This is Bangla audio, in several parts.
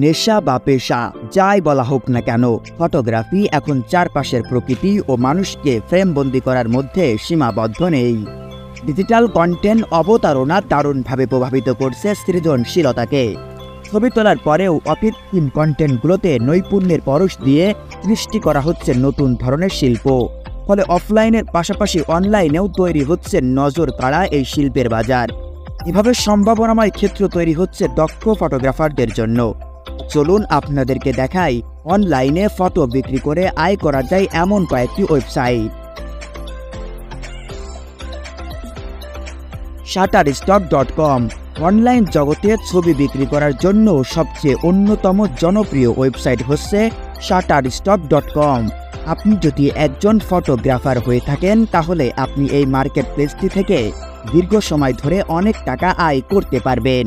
নেশা বা পেশা যাই বলা হোক না কেন, ফটোগ্রাফি এখন চারপাশের প্রকৃতি ও মানুষকে ফ্রেমবন্দি করার মধ্যে সীমাবদ্ধ নেই। ডিজিটাল কন্টেন্ট অবতারণা দারুণভাবে প্রভাবিত করছে সৃজনশীলতাকে। ছবি তোলার পরেও অকৃত্রিম কন্টেন্টগুলোতে নৈপুণ্যের পরশ দিয়ে সৃষ্টি করা হচ্ছে নতুন ধরনের শিল্প। ফলে অফলাইনের পাশাপাশি অনলাইনেও তৈরি হচ্ছে নজর কাড়া এই শিল্পের বাজার। এভাবে সম্ভাবনাময় ক্ষেত্র তৈরি হচ্ছে দক্ষ ফটোগ্রাফারদের জন্য। চলুন আপনাদেরকে দেখাই অনলাইনে ফটো বিক্রি করে আয় করা যায় এমন কয়েকটি ওয়েবসাইট। shutterstock.com অনলাইন জগতে ছবি বিক্রি করার জন্য সবচেয়ে অন্যতম জনপ্রিয় ওয়েবসাইট হচ্ছে shutterstock.com। আপনি যদি একজন ফটোগ্রাফার হয়ে থাকেন তাহলে আপনি এই মার্কেট প্লেসটি থেকে দীর্ঘ সময় ধরে অনেক টাকা আয় করতে পারবেন।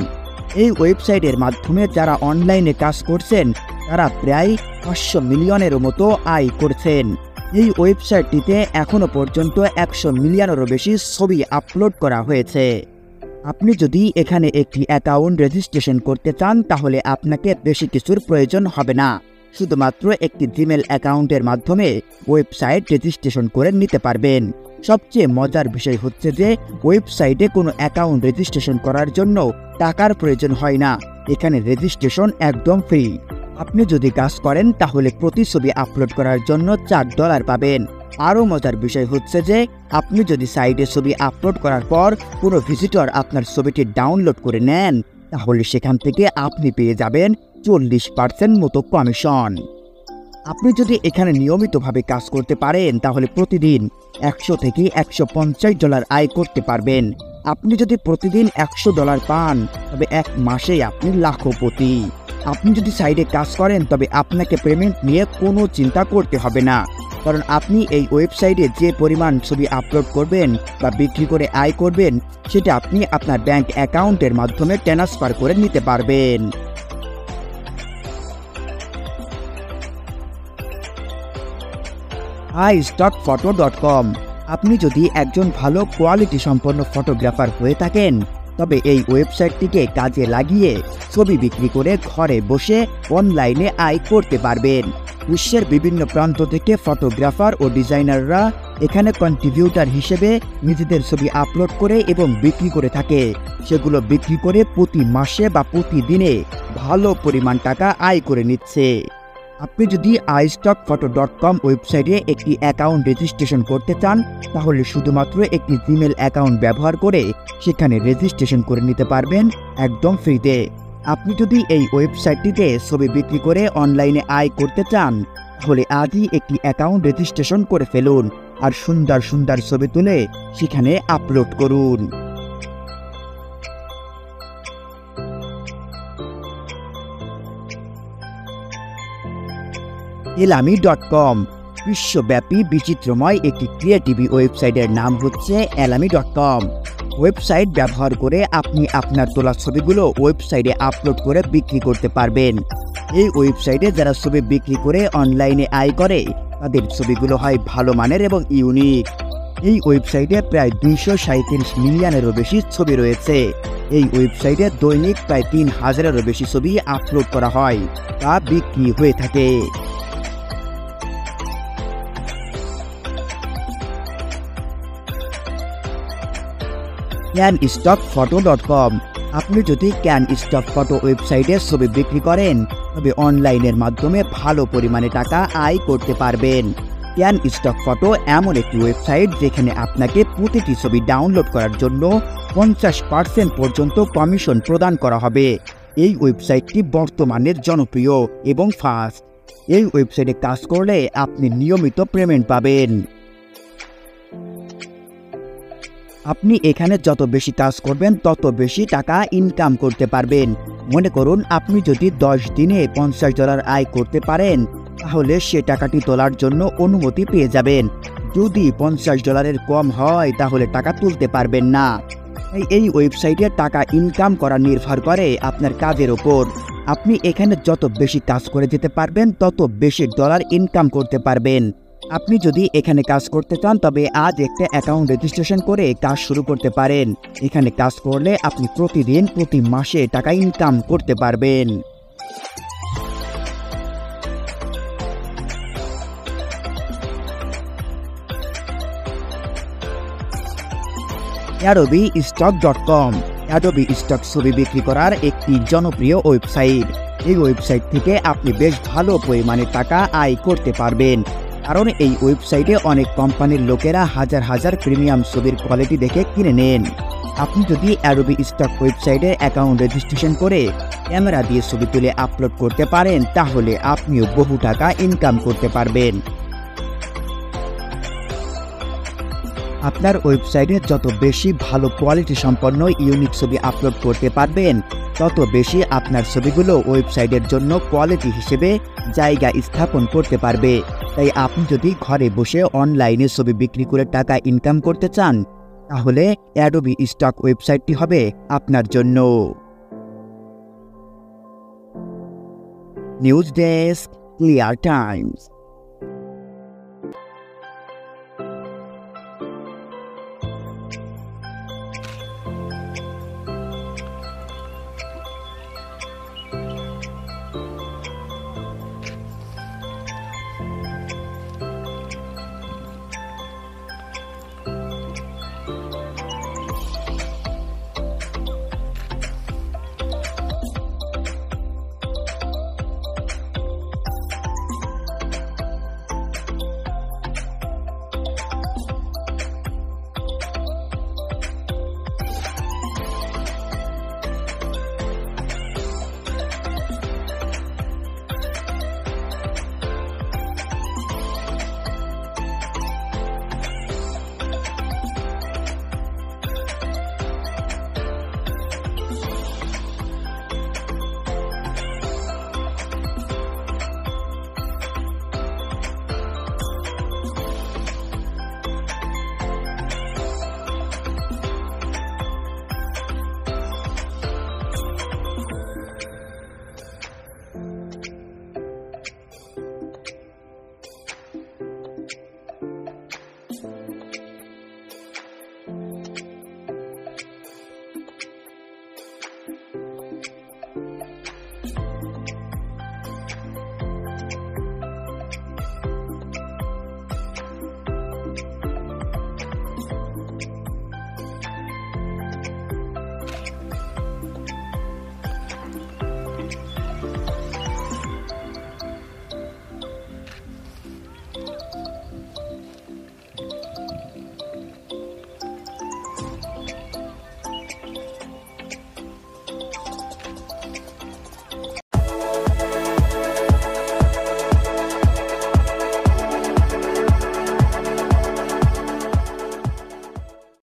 এই ওয়েবসাইটের মাধ্যমে যারা অনলাইনে কাজ করছেন তারা প্রায় 500 মিলিয়নেরও মতো আয় করছেন। এই ওয়েবসাইটটিতে এখনও পর্যন্ত 100 মিলিয়নেরও বেশি ছবি আপলোড করা হয়েছে। আপনি যদি এখানে একটি অ্যাকাউন্ট রেজিস্ট্রেশন করতে চান তাহলে আপনাকে বেশি কিছুর প্রয়োজন হবে না। শুধুমাত্র একটি জিমেল অ্যাকাউন্টের মাধ্যমে ওয়েবসাইট রেজিস্ট্রেশন করে নিতে পারবেন। সবচেয়ে মজার বিষয় হচ্ছে যে ওয়েবসাইটে কোনো অ্যাকাউন্ট রেজিস্ট্রেশন করার জন্য টাকার প্রয়োজন হয় না। এখানে রেজিস্ট্রেশন একদম ফ্রি। আপনি যদি কাজ করেন তাহলে প্রতি ছবি আপলোড করার জন্য $4 পাবেন। আরও মজার বিষয় হচ্ছে যে আপনি যদি সাইটে ছবি আপলোড করার পর কোনো ভিজিটর আপনার ছবিটি ডাউনলোড করে নেন তাহলে সেখান থেকে আপনি পেয়ে যাবেন 40% মতো কমিশন। আপনি যদি এখানে নিয়মিতভাবে কাজ করতে পারেন তাহলে প্রতিদিন $100 থেকে $150 আয় করতে পারবেন। আপনি যদি প্রতিদিন $100 পান তবে এক মাসেই আপনি লাখপতি। আপনি যদি সাইডে কাজ করেন তবে আপনাকে পেমেন্ট নিয়ে কোনো চিন্তা করতে হবে না, কারণ আপনি এই ওয়েবসাইটে যে পরিমাণ ছবি আপলোড করবেন বা বিক্রি করে আয় করবেন সেটা আপনি আপনার ব্যাংক অ্যাকাউন্টের মাধ্যমে ট্রান্সফার করে নিতে পারবেন। iStockPhoto.com আপনি যদি একজন ভালো কোয়ালিটি সম্পন্ন ফটোগ্রাফার হয়ে থাকেন তবে এই ওয়েবসাইটটিকে কাজে লাগিয়ে ছবি বিক্রি করে ঘরে বসে অনলাইনে আয় করতে পারবেন। বিশ্বের বিভিন্ন প্রান্ত থেকে ফটোগ্রাফার ও ডিজাইনাররা এখানে কন্ট্রিবিউটার হিসেবে নিজেদের ছবি আপলোড করে এবং বিক্রি করে থাকে। সেগুলো বিক্রি করে প্রতি মাসে বা প্রতিদিনে ভালো পরিমাণ টাকা আয় করে নিচ্ছে। আপনি যদি iStockPhoto.com ওয়েবসাইটে একটি অ্যাকাউন্ট রেজিস্ট্রেশন করতে চান তাহলে শুধুমাত্র একটি জিমেল অ্যাকাউন্ট ব্যবহার করে সেখানে রেজিস্ট্রেশন করে নিতে পারবেন একদম ফ্রিতে। আপনি যদি এই ওয়েবসাইটটিতে ছবি বিক্রি করে অনলাইনে আয় করতে চান তাহলে আজই একটি অ্যাকাউন্ট রেজিস্ট্রেশন করে ফেলুন আর সুন্দর সুন্দর ছবি তুলে সেখানে আপলোড করুন। elami.com বিশ্বব্যাপী বিচিত্রময় একটি ক্রিয়েটিভ ওয়েবসাইটের নাম হচ্ছে elami.com। ওয়েবসাইট ব্যবহার করে আপনি আপনার তোলা ছবিগুলো ওয়েবসাইটে আপলোড করে বিক্রি করতে পারবেন। এই ওয়েবসাইটে যারা ছবি বিক্রি করে অনলাইনে আয় করে তাদের ছবিগুলো হয় ভালো মানের এবং ইউনিক। এই ওয়েবসাইটে প্রায় 237 মিলিয়নেরও বেশি ছবি রয়েছে। এই ওয়েবসাইটে দৈনিক প্রায় 3000-এরও বেশি ছবি আপলোড করা হয়, তা বিক্রি হয়ে থাকে। CanStockPhoto.com আপনি যদি CanStockPhoto ওয়েবসাইটে ছবি বিক্রি করেন তবে অনলাইনের মাধ্যমে ভালো পরিমাণে টাকা আয় করতে পারবেন। CanStockPhoto এমন একটি ওয়েবসাইট যেখানে আপনাকে প্রতিটি ছবি ডাউনলোড করার জন্য 50% পর্যন্ত কমিশন প্রদান করা হবে। এই ওয়েবসাইটটি বর্তমানে জনপ্রিয় এবং ফাস্ট। এই ওয়েবসাইটে কাজ করলে আপনি নিয়মিত পেমেন্ট পাবেন। আপনি এখানে যত বেশি কাজ করবেন তত বেশি টাকা ইনকাম করতে পারবেন। মনে করুন আপনি যদি 10 দিনে $50 আয় করতে পারেন তাহলে সে টাকাটি তোলার জন্য অনুমতি পেয়ে যাবেন। যদি $50 কম হয় তাহলে টাকা তুলতে পারবেন না। তাই এই ওয়েবসাইটে টাকা ইনকাম করা নির্ভর করে আপনার কাজের ওপর। আপনি এখানে যত বেশি কাজ করে যেতে পারবেন তত বেশি ডলার ইনকাম করতে পারবেন। আপনি যদি এখানে কাজ করতে চান তবে আজ একটা অ্যাকাউন্ট রেজিস্ট্রেশন করে কাজ শুরু করতে পারেন। এখানে কাজ করলে আপনি প্রতিদিন প্রতি মাসে টাকা ইনকাম করতে পারবেন। adobestock.com। অ্যাডোবি স্টক ছবি বিক্রি করার একটি জনপ্রিয় ওয়েবসাইট। এই ওয়েবসাইট থেকে আপনি বেশ ভালো পরিমাণে টাকা আয় করতে পারবেন, কারণ এই ওয়েবসাইটে অনেক কোম্পানির লোকেরা হাজার হাজার প্রিমিয়াম ছবির কোয়ালিটি দেখে কিনে নেন। আপনি যদি অ্যাডোবি স্টক ওয়েবসাইটে অ্যাকাউন্ট রেজিস্ট্রেশন করে ক্যামেরা দিয়ে ছবি তুলে আপলোড করতে পারেন, তাহলে আপনিও বহু টাকা ইনকাম করতে পারবেন। আপনার ওয়েবসাইটে যত বেশি ভালো কোয়ালিটি সম্পন্ন ইউনিক ছবি আপলোড করতে পারবেন, তত বেশি আপনার ছবিগুলো ওয়েবসাইটের জন্য কোয়ালিটি হিসেবে জায়গা স্থাপন করতে পারবে। তাই আপনি যদি ঘরে বসে অনলাইনে ছবি বিক্রি করে টাকা ইনকাম করতে চান, তাহলে অ্যাডোবি স্টক ওয়েবসাইটটি হবে আপনার জন্য। News desk, clear Times.